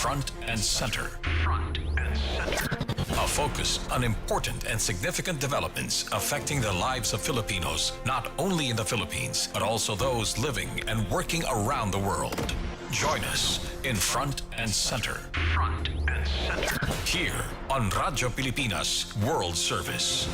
Front and Center. A focus on important and significant developments affecting the lives of Filipinos, not only in the Philippines, but also those living and working around the world. Join us in Front and Center. Here on Radyo Pilipinas World Service.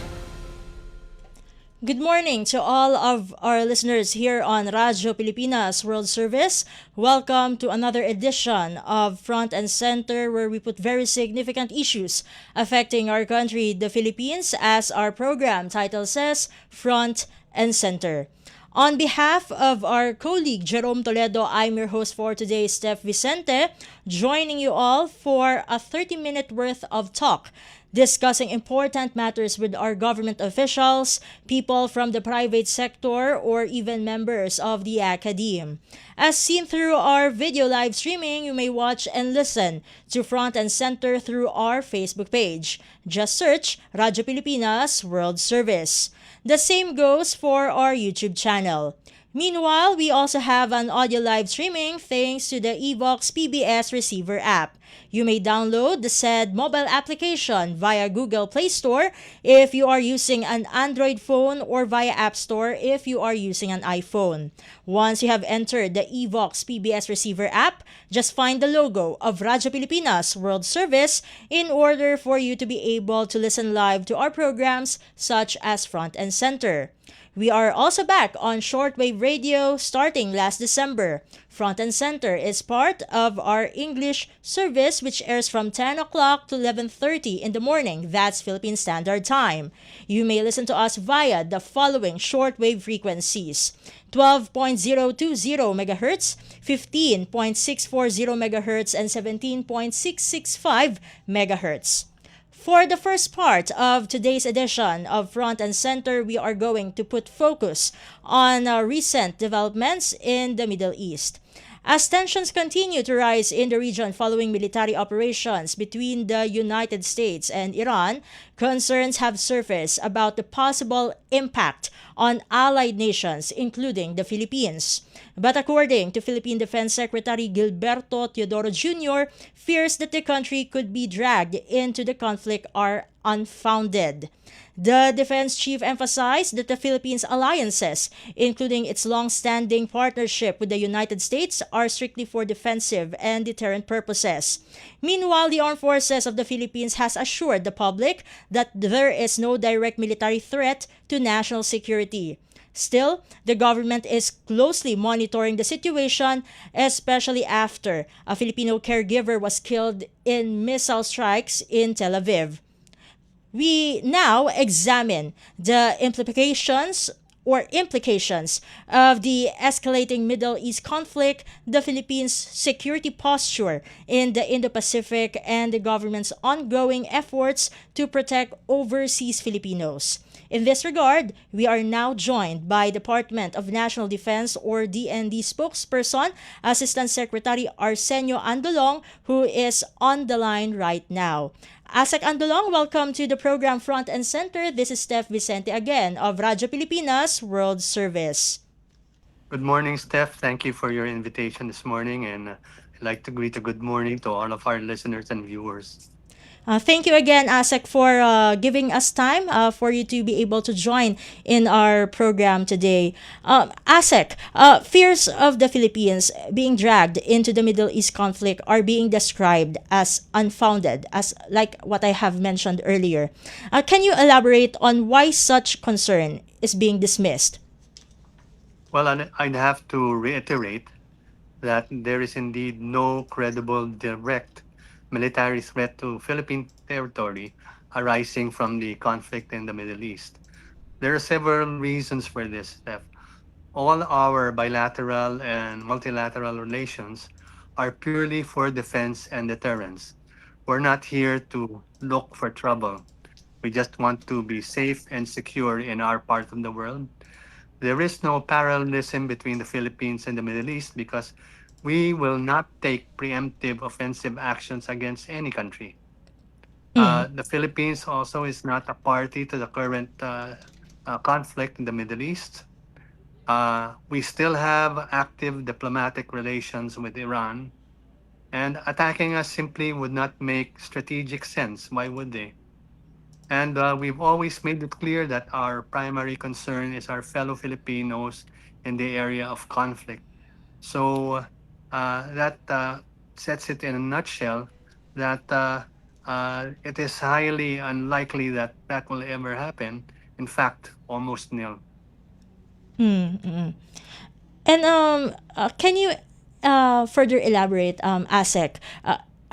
Good morning to all of our listeners here on Radyo Pilipinas World Service. Welcome to another edition of Front and Center, where we put very significant issues affecting our country, the Philippines, as our program title says, Front and Center. On behalf of our colleague Jerome Toledo, I'm your host for today, Steph Vicente, joining you all for a 30-minute worth of talk discussing important matters with our government officials, people from the private sector, or even members of the academe. As seen through our video live streaming, you may watch and listen to Front and Center through our Facebook page. Just search Radyo Pilipinas World Service. The same goes for our YouTube channel. Meanwhile, we also have an audio live streaming thanks to the Evox PBS receiver app. You may download the said mobile application via Google Play Store if you are using an Android phone or via App Store if you are using an iPhone. Once you have entered the Evox PBS receiver app, just find the logo of Radyo Pilipinas World Service in order for you to be able to listen live to our programs such as Front and Center. We are also back on shortwave radio starting last December. Front and Center is part of our English service which airs from 10 o'clock to 11:30 in the morning. That's Philippine Standard Time. You may listen to us via the following shortwave frequencies: 12.020 MHz, 15.640 MHz, and 17.665 MHz. For the first part of today's edition of Front and Center, we are going to put focus on recent developments in the Middle East. As tensions continue to rise in the region following military operations between the United States and Iran, concerns have surfaced about the possible impact on allied nations, including the Philippines. But according to Philippine Defense Secretary Gilberto Teodoro Jr., fears that the country could be dragged into the conflict are unfounded. The defense chief emphasized that the Philippines' alliances, including its long-standing partnership with the United States, are strictly for defensive and deterrent purposes. Meanwhile, the Armed Forces of the Philippines has assured the public that there is no direct military threat to national security. Still, the government is closely monitoring the situation, especially after a Filipino caregiver was killed in missile strikes in Tel Aviv. We now examine the implications of the escalating Middle East conflict, the Philippines' security posture in the Indo-Pacific, and the government's ongoing efforts to protect overseas Filipinos. In this regard, we are now joined by Department of National Defense or DND spokesperson, Assistant Secretary Arsenio Andolong, who is on the line right now. Asek Andolong, welcome to the program Front and Center. This is Steph Vicente again of Radyo Pilipinas World Service. Good morning, Steph. Thank you for your invitation this morning, and I'd like to greet a good morning to all of our listeners and viewers. Thank you again, Asek, for giving us time for you to be able to join in our program today. Asek, fears of the Philippines being dragged into the Middle East conflict are being described as unfounded, as like what I have mentioned earlier. Can you elaborate on why such concern is being dismissed? Well, I'd have to reiterate that there is indeed no credible direct military threat to Philippine territory arising from the conflict in the Middle East. There are several reasons for this, Steph. All our bilateral and multilateral relations are purely for defense and deterrence. We're not here to look for trouble. We just want to be safe and secure in our part of the world. There is no parallelism between the Philippines and the Middle East because we will not take preemptive offensive actions against any country. The Philippines also is not a party to the current conflict in the Middle East. We still have active diplomatic relations with Iran, And attacking us simply would not make strategic sense. Why would they? And we've always made it clear that our primary concern is our fellow Filipinos in the area of conflict. So that sets it in a nutshell that it is highly unlikely that that will ever happen. In fact, almost nil. And can you further elaborate, ASEC,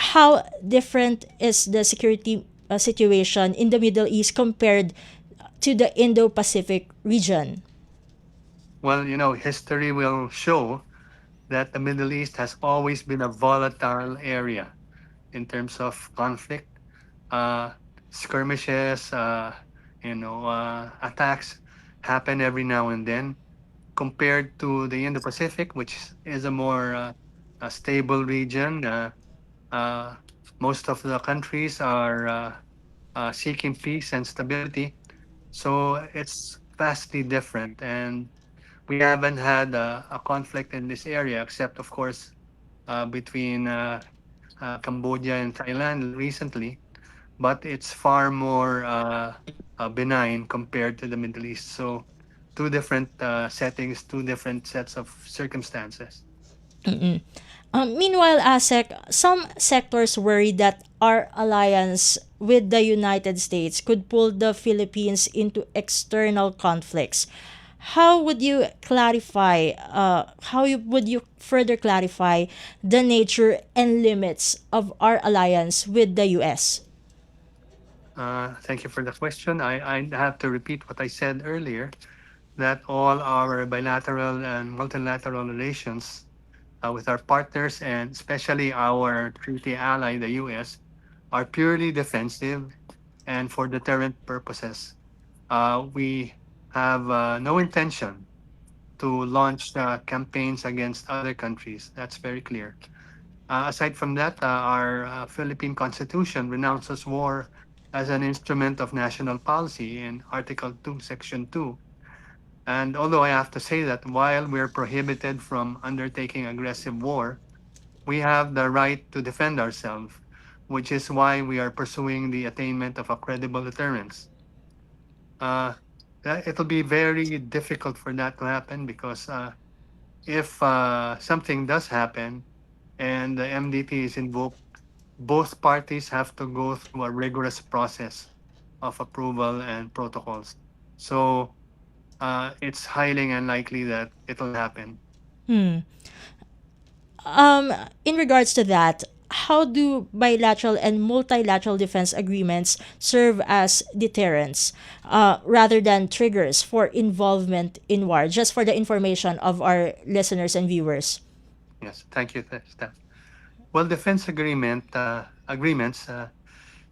how different is the security situation in the Middle East compared to the Indo-Pacific region? Well, history will show that the Middle East has always been a volatile area in terms of conflict, uh, skirmishes, attacks happen every now and then. Compared to the Indo-Pacific, which is a more a stable region. Uh, Most of the countries are seeking peace and stability, so it's vastly different. And we haven't had a conflict in this area, except, of course, between Cambodia and Thailand recently. But it's far more benign compared to the Middle East. So, two different settings, two different sets of circumstances. Meanwhile, ASEC, some sectors worry that our alliance with the United States could pull the Philippines into external conflicts. How would you clarify, would you further clarify the nature and limits of our alliance with the US? Thank you for the question. I have to repeat what I said earlier, that all our bilateral and multilateral relations with our partners and especially our treaty ally, the US, are purely defensive and for deterrent purposes. We have no intention to launch campaigns against other countries. That's very clear. Aside from that, our Philippine Constitution renounces war as an instrument of national policy in Article 2, Section 2. And although I have to say that while we're prohibited from undertaking aggressive war, we have the right to defend ourselves, which is why we are pursuing the attainment of a credible deterrence. Uh, it'll be very difficult for that to happen because if something does happen and the MDT is invoked, both parties have to go through a rigorous process of approval and protocols. So it's highly unlikely that it'll happen. In regards to that, how do bilateral and multilateral defense agreements serve as deterrents rather than triggers for involvement in war? Just for the information of our listeners and viewers. Yes, thank you, Steph. Well, defense agreements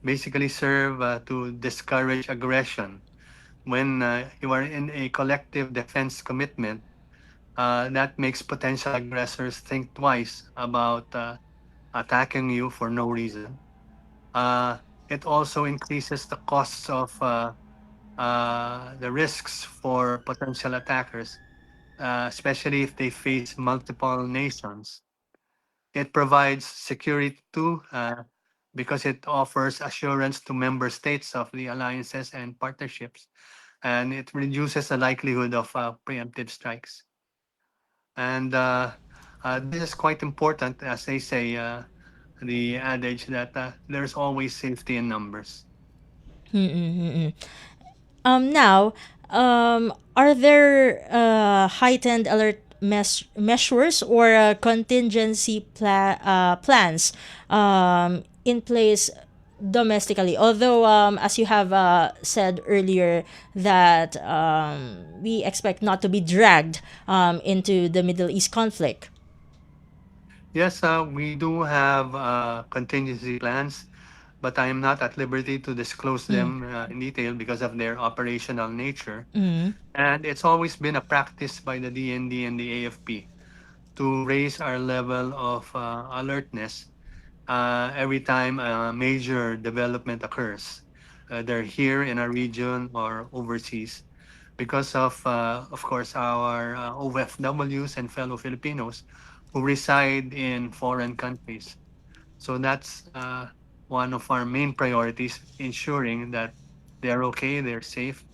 basically serve to discourage aggression. When you are in a collective defense commitment, that makes potential aggressors think twice about attacking you for no reason. Uh, it also increases the costs of the risks for potential attackers, especially if they face multiple nations. It provides security too, because it offers assurance to member states of the alliances and partnerships, and it reduces the likelihood of preemptive strikes. And this is quite important, as they say, the adage that there's always safety in numbers. Now, are there heightened alert measures or contingency plans in place domestically? Although, as you have said earlier, that we expect not to be dragged into the Middle East conflict. Yes, we do have contingency plans, but I am not at liberty to disclose them in detail because of their operational nature. And it's always been a practice by the DND and the AFP to raise our level of alertness every time a major development occurs. They're here in our region or overseas because of course, our OFWs and fellow Filipinos who reside in foreign countries. So that's one of our main priorities, ensuring that they're okay, they're safe,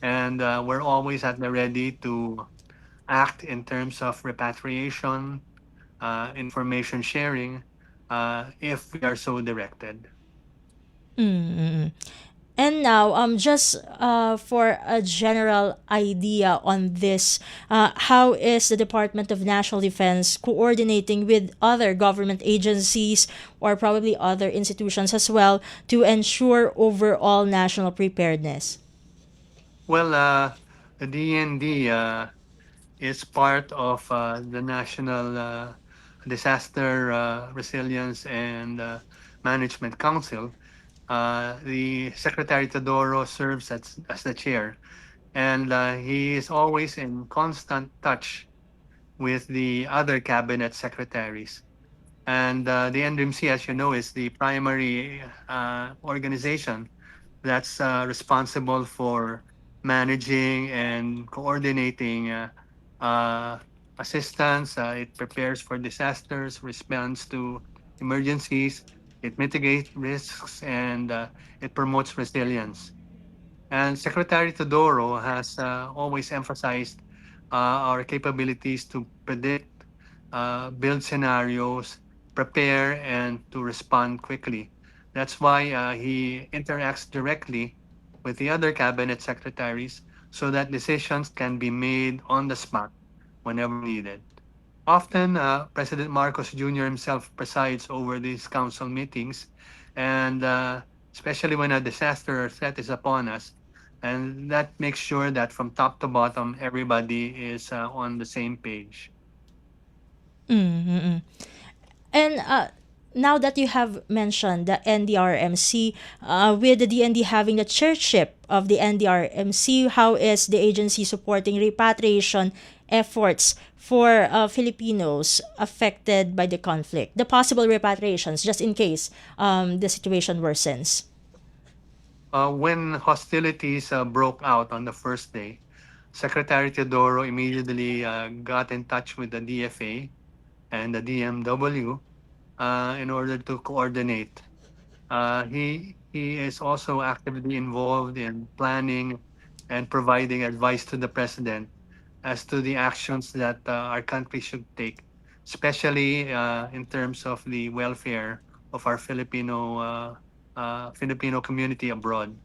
and we're always at the ready to act in terms of repatriation, information sharing, if we are so directed. Mm-mm. And now, just for a general idea on this, how is the Department of National Defense coordinating with other government agencies or probably other institutions as well to ensure overall national preparedness? Well, the DND is part of the National Disaster Resilience and Management Council. The Secretary Todoro serves as the chair, and he is always in constant touch with the other cabinet secretaries. And the NDMC, as you know, is the primary organization that's responsible for managing and coordinating uh, assistance. It prepares for disasters, responds to emergencies, it mitigates risks, and it promotes resilience. And Secretary Todoro has always emphasized our capabilities to predict, build scenarios, prepare, and to respond quickly. That's why he interacts directly with the other cabinet secretaries so that decisions can be made on the spot whenever needed. Often, President Marcos Jr. himself presides over these council meetings, and especially when a disaster or threat is upon us, and that makes sure that from top to bottom, everybody is on the same page. Mm-mm. And now that you have mentioned the NDRMC, with the DND having the chairship of the NDRMC, how is the agency supporting repatriation efforts for Filipinos affected by the conflict? The possible repatriations, just in case the situation worsens. When hostilities broke out on the first day, Secretary Teodoro immediately got in touch with the DFA and the DMW in order to coordinate. He is also actively involved in planning and providing advice to the president as to the actions that our country should take, especially in terms of the welfare of our Filipino community abroad.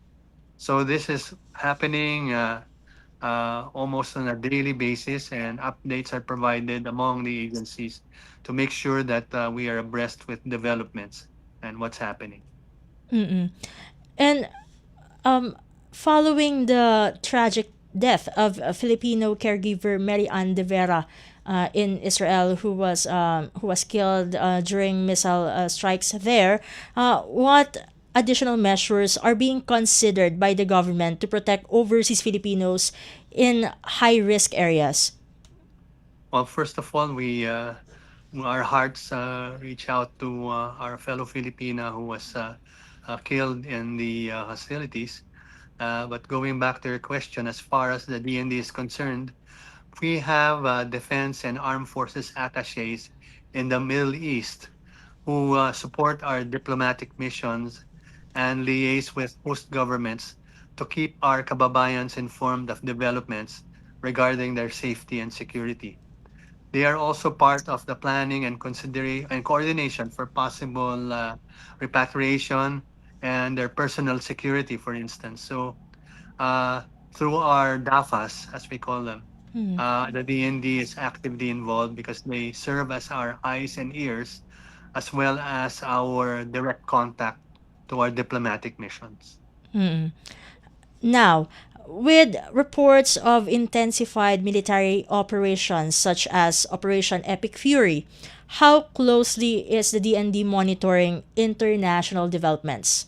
So this is happening almost on a daily basis, and updates are provided among the agencies to make sure that we are abreast with developments and what's happening. Mm-mm. And um, following the tragic death of a Filipino caregiver Mary Ann de Vera in Israel, who was killed during missile strikes there, what additional measures are being considered by the government to protect overseas Filipinos in high risk areas? Well, first of all, our hearts reach out to our fellow Filipina who was killed in the hostilities. But going back to your question, as far as the DND is concerned, we have defense and armed forces attaches in the Middle East who support our diplomatic missions and liaise with host governments to keep our kababayans informed of developments regarding their safety and security. They are also part of the planning and consideration and coordination for possible repatriation and their personal security, for instance. So, through our DAFAS, as we call them, the DND is actively involved because they serve as our eyes and ears, as well as our direct contact to our diplomatic missions. Now, with reports of intensified military operations such as Operation Epic Fury, how closely is the DND monitoring international developments?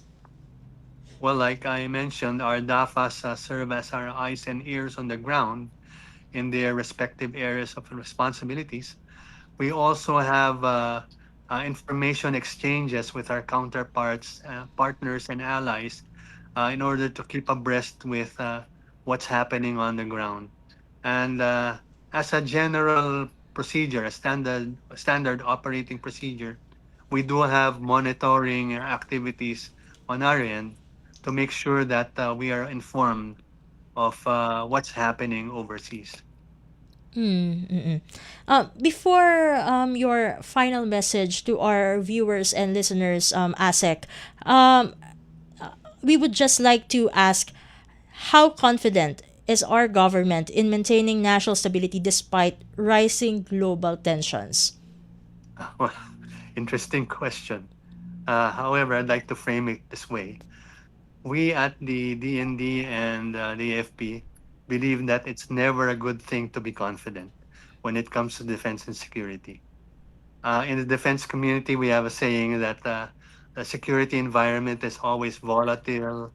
Well, like I mentioned, our DAFAS serve as our eyes and ears on the ground in their respective areas of responsibilities. We also have information exchanges with our counterparts, partners, and allies in order to keep abreast with what's happening on the ground. And as a general procedure, a standard operating procedure, we do have monitoring activities on our end to make sure that we are informed of what's happening overseas. Before your final message to our viewers and listeners, ASEC, we would just like to ask, how confident is our government in maintaining national stability despite rising global tensions? Well, interesting question. However, I'd like to frame it this way. We at the DND and the AFP believe that it's never a good thing to be confident when it comes to defense and security. In the defense community, we have a saying that the security environment is always volatile,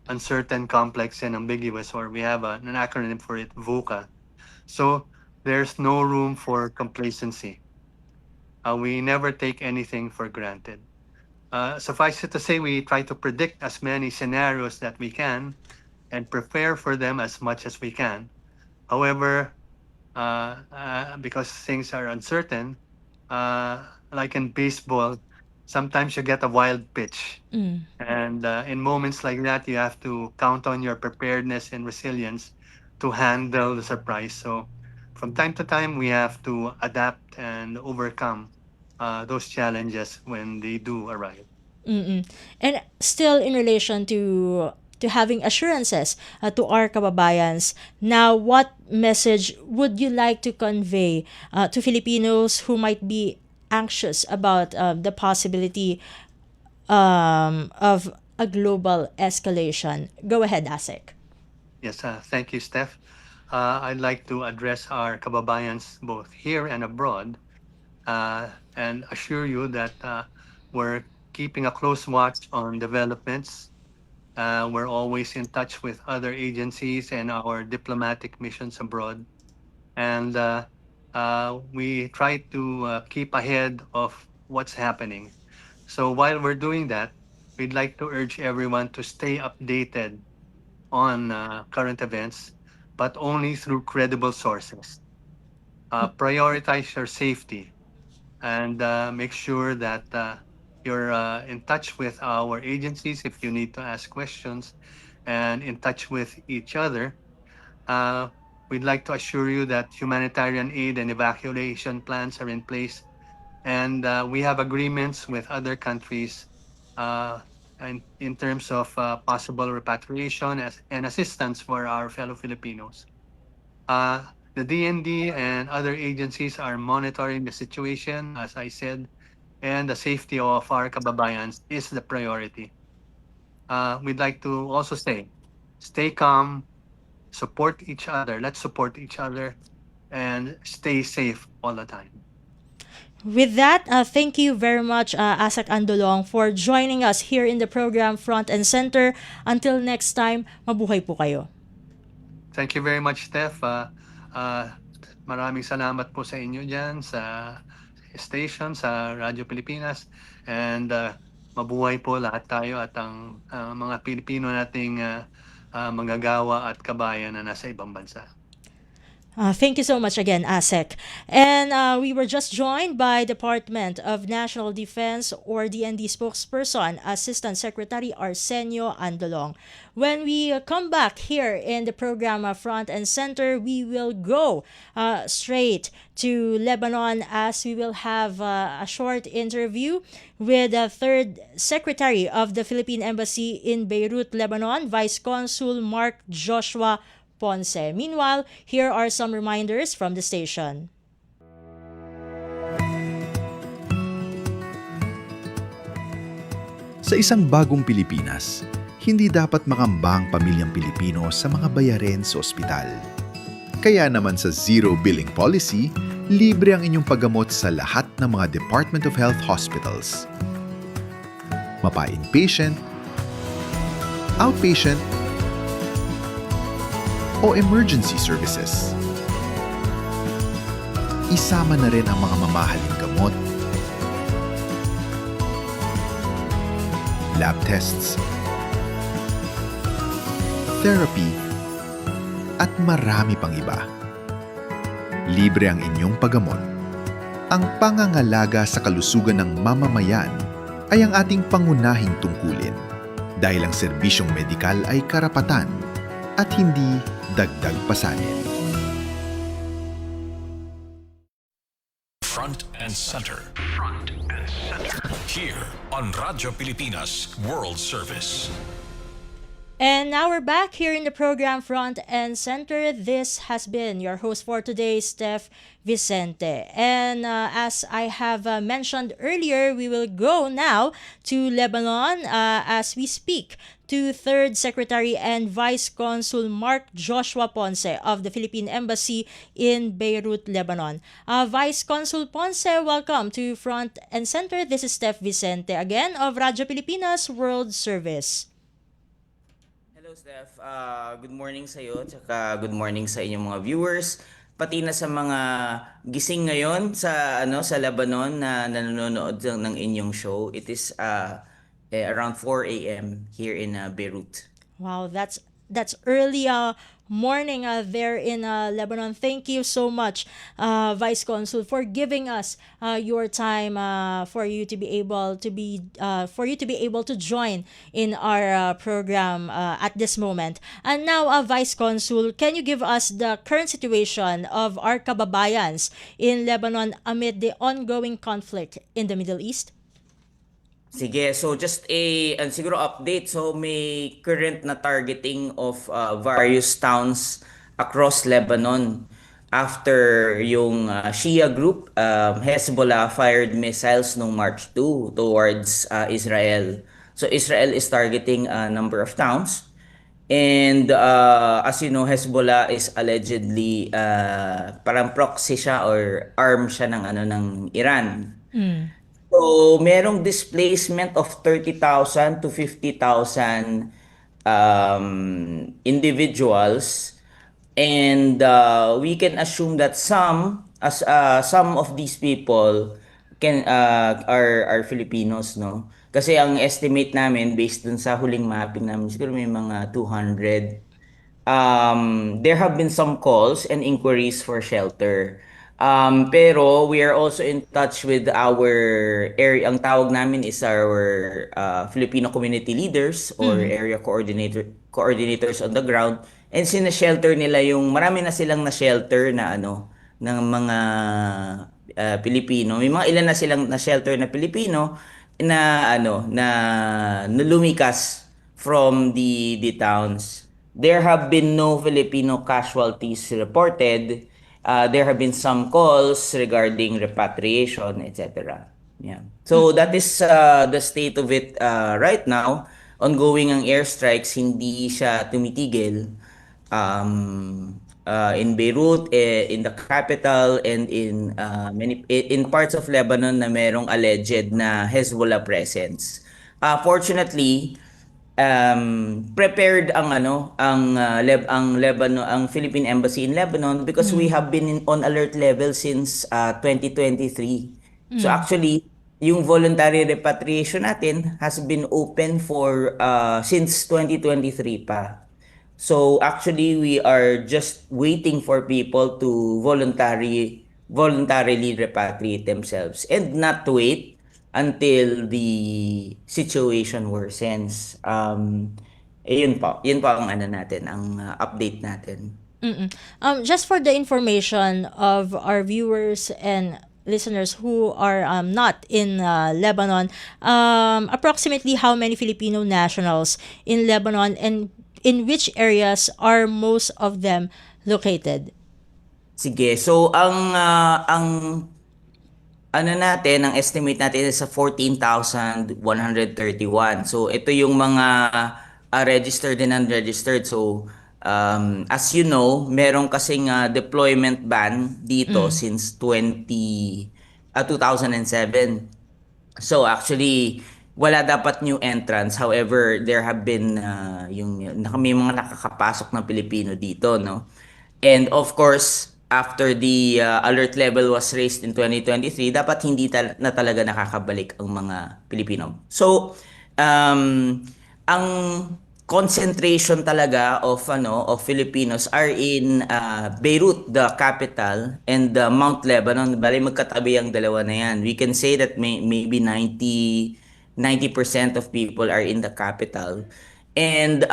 uncertain, complex, and ambiguous, or we have an acronym for it, VUCA. So there's no room for complacency. We never take anything for granted. Suffice it to say, we try to predict as many scenarios that we can and prepare for them as much as we can. However, because things are uncertain, like in baseball, sometimes you get a wild pitch. And in moments like that, you have to count on your preparedness and resilience to handle the surprise. So, from time to time, we have to adapt and overcome those challenges when they do arrive. And still in relation to having assurances to our kababayans, now what message would you like to convey to Filipinos who might be anxious about the possibility of a global escalation? Go ahead, ASEC. Yes, thank you, Steph. I'd like to address our kababayans both here and abroad and assure you that we're keeping a close watch on developments. We're always in touch with other agencies and our diplomatic missions abroad. And we try to keep ahead of what's happening. So while we're doing that, we'd like to urge everyone to stay updated on current events, but only through credible sources. Prioritize your safety and make sure that you're in touch with our agencies if you need to ask questions and in touch with each other. Uh, we'd like to assure you that humanitarian aid and evacuation plans are in place, and we have agreements with other countries in terms of possible repatriation and assistance for our fellow Filipinos. Uh, the DND and other agencies are monitoring the situation, as I said, and the safety of our kababayans is the priority. We'd like to also say, stay calm, support each other. Let's support each other and stay safe all the time. With that, thank you very much, ASEC Andolong, for joining us here in the program Front and Center. Until next time, mabuhay po kayo. Thank you very much, Steph. Maraming salamat po sa inyo dyan sa station, sa Radyo Pilipinas. And mabuhay po lahat tayo at ang mga Pilipino nating manggagawa at kabayan na nasa ibang bansa. Thank you so much again, ASEC. And we were just joined by Department of National Defense or DND spokesperson, Assistant Secretary Arsenio Andolong. When we come back here in the program Front and Center, we will go straight to Lebanon as we will have a short interview with the third Secretary of the Philippine Embassy in Beirut, Lebanon, Vice Consul Mark Joshua Ponce. Meanwhile, here are some reminders from the station. Sa isang bagong Pilipinas, hindi dapat makambang pamilyang Pilipino sa mga bayarin sa ospital. Kaya naman sa Zero Billing Policy, libre ang inyong paggamot sa lahat ng mga Department of Health hospitals. Mapa-inpatient, outpatient, o emergency services. Isama na rin ang mga mamahaling gamot, lab tests, therapy, at marami pang iba. Libre ang inyong paggamot. Ang pangangalaga sa kalusugan ng mamamayan ay ang ating pangunahing tungkulin dahil ang serbisyong medikal ay karapatan at hindi dagdag pasanin. Front and center. Front and center. Here on Radyo Pilipinas World Service. And now we're back here in the program Front and Center. This has been your host for today, Steph Vicente. And as I have mentioned earlier, we will go now to Lebanon as we speak to Third Secretary and Vice Consul Mark Joshua Ponce of the Philippine Embassy in Beirut, Lebanon. Vice Consul Ponce, welcome to Front and Center. This is Steph Vicente again of Radyo Pilipinas World Service. Hello Steph, good morning sa iyo, tsaka good morning sa inyong mga viewers, pati na sa mga gising ngayon sa sa Lebanon na nanonood ng inyong show. It is around 4 a.m. here in Beirut. Wow, that's early morning there in Lebanon. Thank you so much, Vice Consul, for giving us your time for you to be able to join in our program at this moment. And now, Vice Consul, can you give us the current situation of our kababayans in Lebanon amid the ongoing conflict in the Middle East? Sige, so just siguro update. So may current na targeting of various towns across Lebanon after yung Shia group, Hezbollah fired missiles noong March 2 towards Israel. So Israel is targeting a number of towns. And as you know, Hezbollah is allegedly parang proxy siya or arm siya ng Iran. So, merong displacement of 30,000 to 50,000 individuals, and we can assume that some of these people are Filipinos, no? Kasi ang estimate namin based dun sa huling mapping namin, siguro may mga 200. There have been some calls and inquiries for shelter. Pero we are also in touch with our area. Ang tawag namin is our Filipino community leaders or area coordinators on the ground. And sina-shelter nila marami na silang na-shelter na ng mga Pilipino. May mga ilan na silang na-shelter na Pilipino na na lumikas from the towns. There have been no Filipino casualties reported. There have been some calls regarding repatriation, etc. Yeah. So that is the state of it right now. Ongoing ang airstrikes, hindi siya tumitigil in Beirut, in the capital, and in in parts of Lebanon na merong alleged na Hezbollah presence. Fortunately, prepared ang Lebanon, ang Philippine Embassy in Lebanon, because we have been on alert level since 2023. So actually, yung voluntary repatriation natin has been open for since 2023 pa. So actually, we are just waiting for people to voluntarily repatriate themselves and not wait until the situation worsens. Yun po ang natin, ang update natin. Just for the information of our viewers and listeners who are not in Lebanon, approximately how many Filipino nationals in Lebanon, and in which areas are most of them located? Sige, so ang ang estimate natin is sa 14,131. So ito yung mga registered and unregistered. So as you know, meron kasing deployment ban dito since 2007. So actually, wala dapat new entrants. However, there have been may mga nakakapasok na Pilipino dito, no? And of course, after the alert level was raised in 2023, dapat hindi na talaga nakakabalik ang mga Pilipino. So, ang concentration talaga of Filipinos are in Beirut, the capital, and Mount Lebanon. Bali magkatabi ang dalawa na yan. We can say that maybe 90% of people are in the capital. And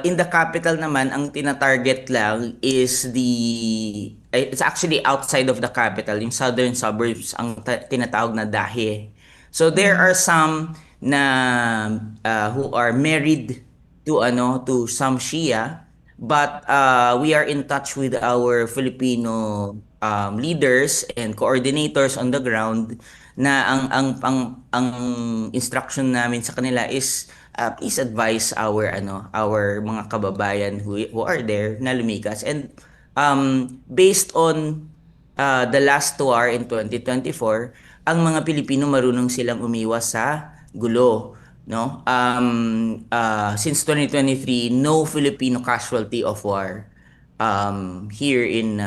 in the capital naman, ang tina-target lang is it's actually outside of the capital, yung southern suburbs, ang tinatawag na Dahe. So there are some na who are married to some Shia, but we are in touch with our Filipino leaders and coordinators on the ground na ang instruction namin sa kanila is please advise our mga kababayan who are there na lumikas, and based on the last tour in 2024, ang mga Pilipino marunong silang umiwas sa gulo, no? Since 2023, no Filipino casualty of war here in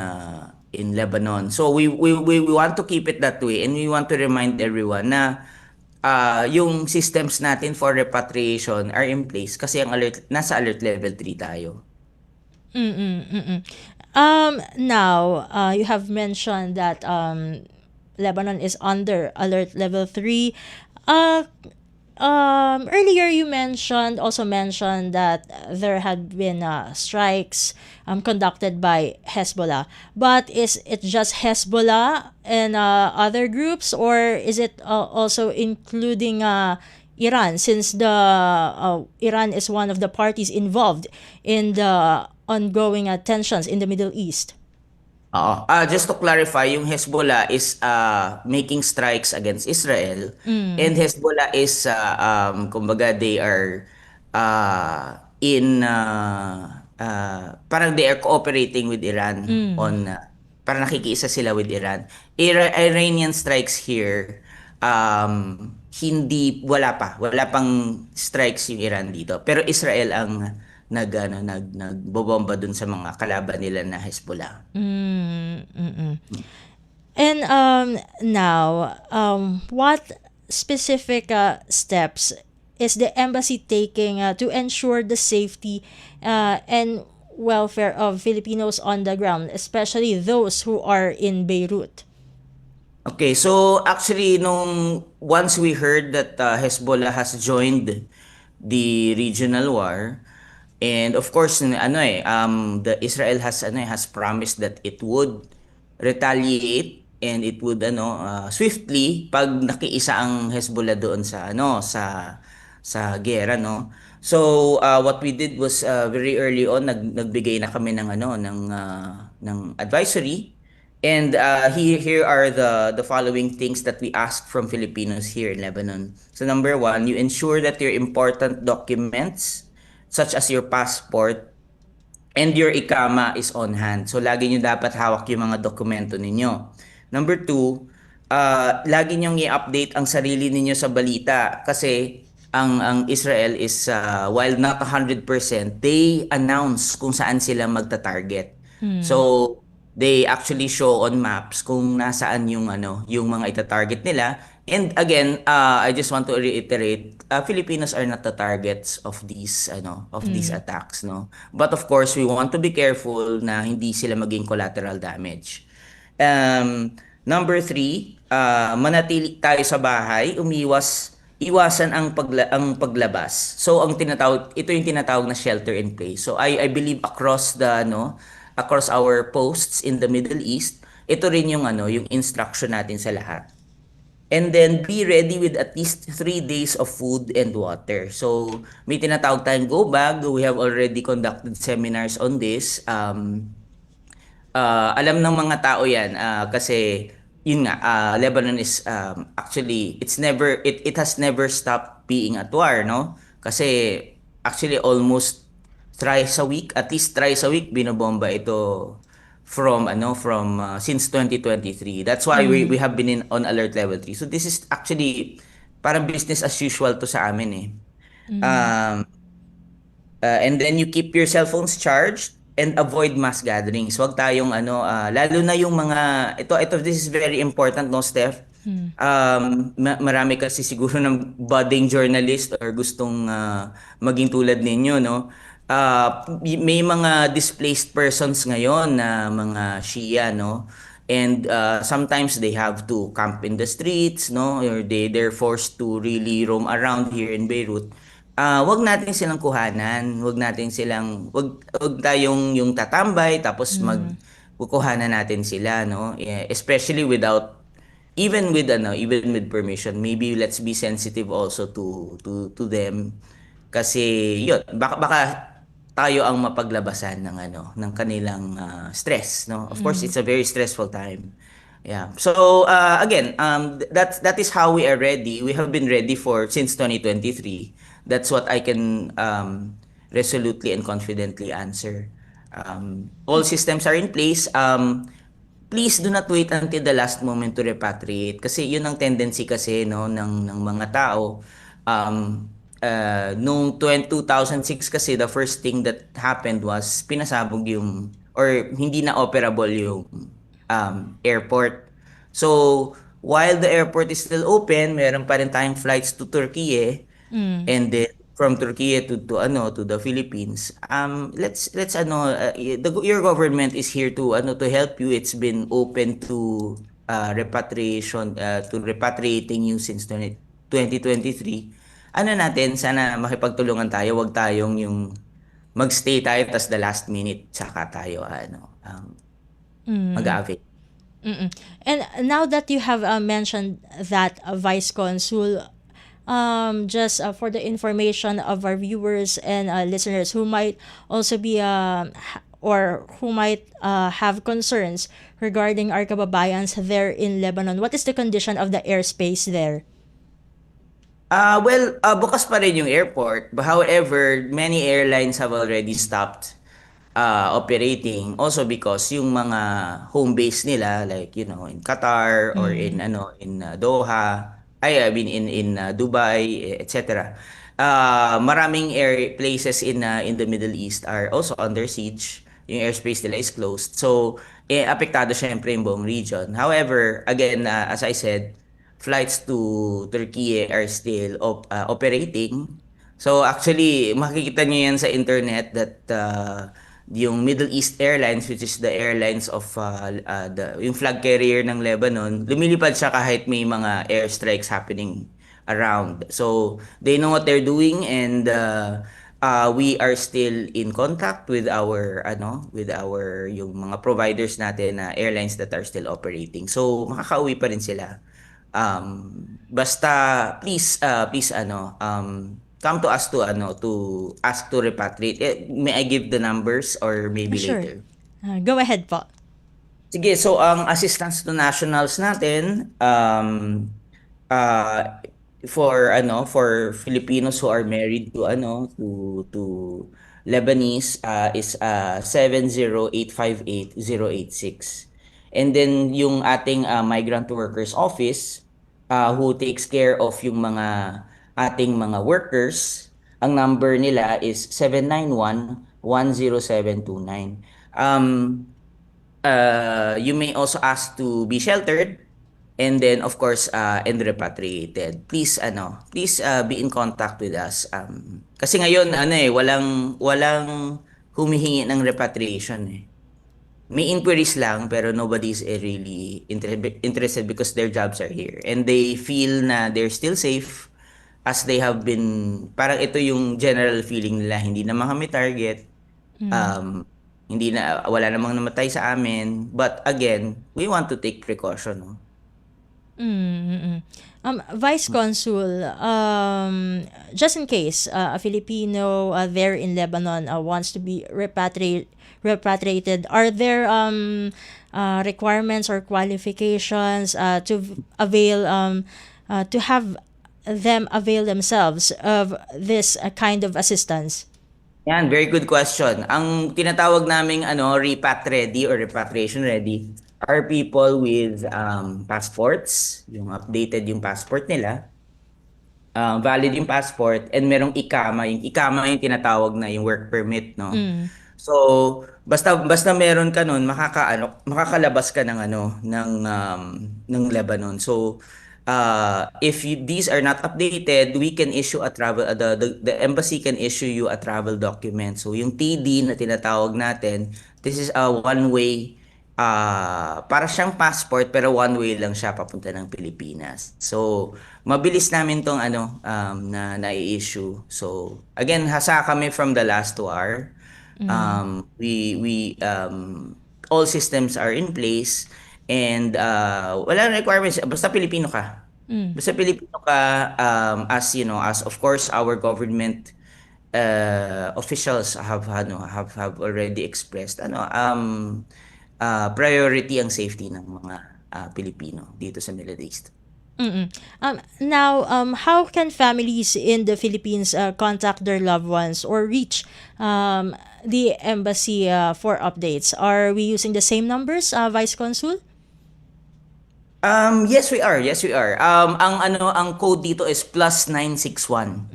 Lebanon. So we want to keep it that way, and we want to remind everyone na yung systems natin for repatriation are in place kasi nasa alert level 3 tayo. Now, you have mentioned that Lebanon is under alert level 3. Earlier you also mentioned that there had been strikes conducted by Hezbollah. But is it just Hezbollah and other groups, or is it also including Iran, since Iran is one of the parties involved in the ongoing tensions in the Middle East? Just to clarify, yung Hezbollah is making strikes against Israel, and Hezbollah is kumbaga they are parang they are cooperating with Iran on parang nakikiisa sila with Iran. Iranian strikes here, wala pang strikes yung Iran dito, pero Israel ang nagbobomba dun sa mga kalaban nila na Hezbollah. And now, what specific steps is the embassy taking to ensure the safety and welfare of Filipinos on the ground, especially those who are in Beirut? Okay, so actually once we heard that Hezbollah has joined the regional war, and of course the Israel has promised that it would retaliate and it would swiftly pag nakiisa ang Hezbollah doon sa gera, no. So what we did was very early on nagbigay na kami ng advisory, and here are the following things that we ask from Filipinos here in Lebanon. So number 1, you ensure that your important documents such as your passport and your ikama is on hand. So lagi nyo dapat hawak yung mga dokumento ninyo. Number 2, lagi nyo i-update ang sarili ninyo sa balita, kasi ang Israel is while not 100%, they announce kung saan sila magta-target. So they actually show on maps kung nasaan yung mga ita-target nila. And again, I just want to reiterate, Filipinos are not the targets of these attacks, no. But of course, we want to be careful na hindi sila maging collateral damage. Number 3, manatili tayo sa bahay, iwasan ang paglabas. So ito yung tinatawag na shelter in place. So I believe across our posts in the Middle East, ito rin yung instruction natin sa lahat. And then be ready with at least 3 days of food and water. So may tinatawag tayong go bag. We have already conducted seminars on this. Alam ng mga tao yan kasi yun nga, Lebanon is actually it has never stopped being at war, no? Kasi actually almost at least thrice a week binobomba ito from since 2023. That's why we have been on alert level 3. So this is actually parang business as usual to sa amin eh. And then you keep your cell phones charged and avoid mass gatherings. Huwag tayong lalo na yung mga ito this is very important, no, Steph. Marami kasi siguro ng budding journalist or gustong maging tulad ninyo, no? May mga displaced persons ngayon na mga Shia, no? And sometimes they have to camp in the streets, no? Or they're forced to really roam around here in Beirut. Wag natin silang kuhanan, wag tayong yung tatambay tapos kukuhanan natin sila, no? Yeah, especially even with permission, maybe let's be sensitive also to them kasi yun, baka tayo ang mapaglabasan ng ng kanilang stress, no? Of course it's a very stressful time. Yeah. So again, that is how we are ready. We have been ready for since 2023. That's what I can resolutely and confidently answer. All systems are in place. Please do not wait until the last moment to repatriate kasi yun ang tendency kasi, no, ng mga tao. Noong 2006 kasi, the first thing that happened was pinasabog yung or hindi na operable yung airport. So while the airport is still open, meron pa rin tayong flights to Turkey, and then from Turkey to the Philippines. Your government is here to help you. It's been open to repatriating you since 2023. Sana makipagtulungan tayo, wag tayong yung magstay tayo tas the last minute saka tayo mag-avail. And now that you have mentioned that, Vice Consul, just for the information of our viewers and listeners who might also be or who might have concerns regarding our kababayans there in Lebanon, what is the condition of the airspace there? Bukas pa rin yung airport. But however, many airlines have already stopped operating also because yung mga home base nila like in Qatar or in Doha, I mean in Dubai, etc. Maraming air places in the Middle East are also under siege. Yung airspace nila is closed. So apektado syempre yung buong region. However, again, as I said, flights to Turkey are still operating. So actually, makikita niyo yan sa internet that yung Middle East Airlines, which is the airlines of yung flag carrier ng Lebanon, lumilipad siya kahit may mga airstrikes happening around. So they know what they're doing, and we are still in contact with our yung mga providers natin na airlines that are still operating. So makakauwi pa rin sila. Basta please come to us to ask to repatriate. May I give the numbers or maybe Sure. later? Go ahead po. Sige, so ang assistance to nationals natin for Filipinos who are married to Lebanese is 70858-086. And then yung ating migrant workers office who takes care of yung mga ating mga workers, ang number nila is 791-10729. You may also ask to be sheltered and then of course and repatriated. Please be in contact with us. Kasi ngayon walang humihingi ng repatriation eh. May inquiries lang pero nobody's really interested because their jobs are here and they feel na they're still safe as they have been. Parang ito yung general feeling nila, hindi na kami target, wala namang namatay sa amin, but again we want to take precaution, no? Vice Consul, just in case a Filipino there in Lebanon wants to be repatriated, are there requirements or qualifications to avail to have them avail themselves of this kind of assistance? Yan, very good question. Ang tinatawag naming repat ready or repatriation ready are people with passports, yung updated yung passport nila, valid yung passport, and merong ikama. Yung ikama yung tinatawag na yung work permit, no? So, basta meron ka nun, makakalabas ka ng ng Lebanon. So, if these are not updated, we can issue a travel the embassy can issue you a travel document. So, yung TD na tinatawag natin, this is a one way para siyang passport pero one way lang siya papunta ng Pilipinas. So, mabilis namin tong na na-issue. So, again, hasa kami from the last 2 hour. We all systems are in place and wala nang requirements basta Pilipino ka. Basta Pilipino ka, as you know, as of course our government officials have already expressed priority ang safety ng mga Pilipino dito sa Middle East. Now, how can families in the Philippines contact their loved ones or reach the embassy for updates? Are we using the same numbers, Vice Consul? Yes, we are. Yes, we are. Ang code dito is +961.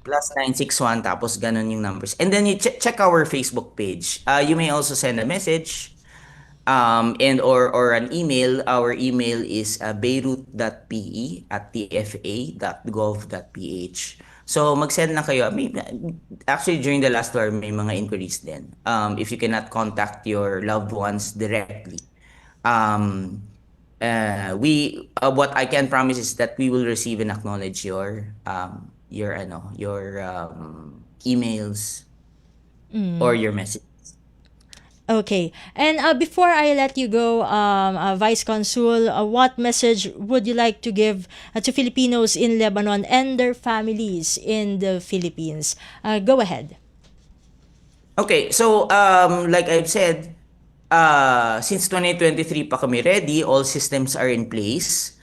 +961 tapos ganun yung numbers. And then you check our Facebook page. You may also send a message and or an email. Our email is beirut.pe@tfa.gov.ph. So mag-send lang kayo. Actually, during the last hour, may mga inquiries din. If you cannot contact your loved ones directly, what I can promise is that we will receive and acknowledge your emails or your message. Okay. And before I let you go, Vice Consul, what message would you like to give to Filipinos in Lebanon and their families in the Philippines? Go ahead. Okay, so like I've said, since 2023 pa kami ready, all systems are in place.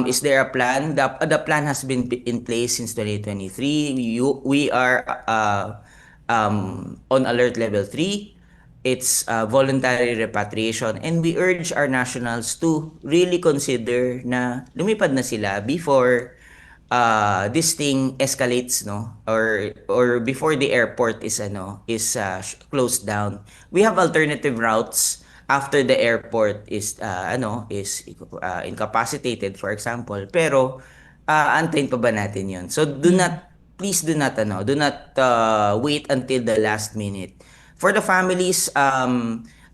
Is there a plan? The plan has been in place since 2023. We are on alert level 3. It's voluntary repatriation and we urge our nationals to really consider na lumipad na sila before this thing escalates, no, or before the airport is closed down. We have alternative routes after the airport is incapacitated, for example, pero antayin pa ba natin 'yon? So please do not wait until the last minute. For the families,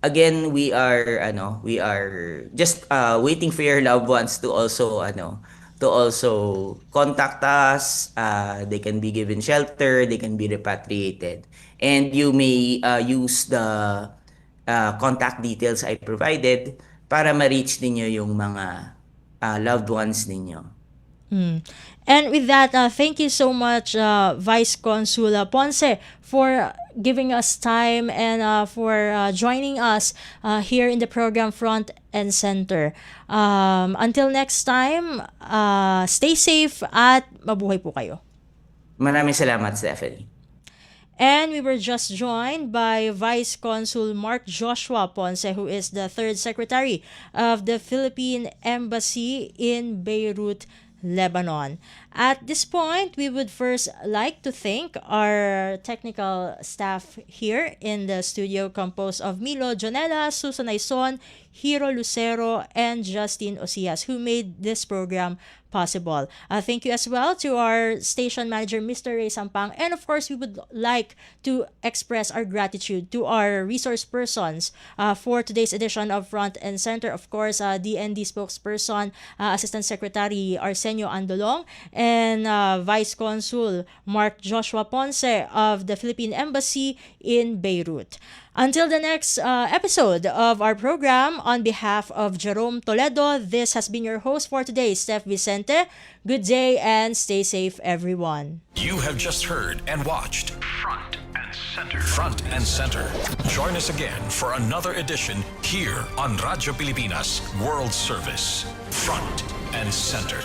again, we are just waiting for your loved ones to also contact us. They can be given shelter, they can be repatriated, and you may use the contact details I provided para ma-reach ninyo yung mga loved ones ninyo. And with that, thank you so much, Vice Consul Ponce, for giving us time and for joining us here in the program Front and Center. Until next time, stay safe at mabuhay po kayo. Maraming salamat, Stephanie. And we were just joined by Vice Consul Mark Joshua Ponce, who is the 3rd Secretary of the Philippine Embassy in Beirut, Lebanon. At this point, we would first like to thank our technical staff here in the studio, composed of Milo Jonella, Susan Aison, Hiro Lucero, and Justine Osias, who made this program possible. Thank you as well to our station manager, Mr. Ray Sampang. And of course, we would like to express our gratitude to our resource persons for today's edition of Front and Center. Of course, DND spokesperson, Assistant Secretary Arsenio Andolong, and Vice Consul Mark Joshua Ponce of the Philippine Embassy in Beirut. Until the next episode of our program, on behalf of Jerome Toledo, this has been your host for today, Steph Vicente. Good day and stay safe, everyone. You have just heard and watched Front and Center. Front and Center. Join us again for another edition here on Radyo Pilipinas World Service. Front and Center.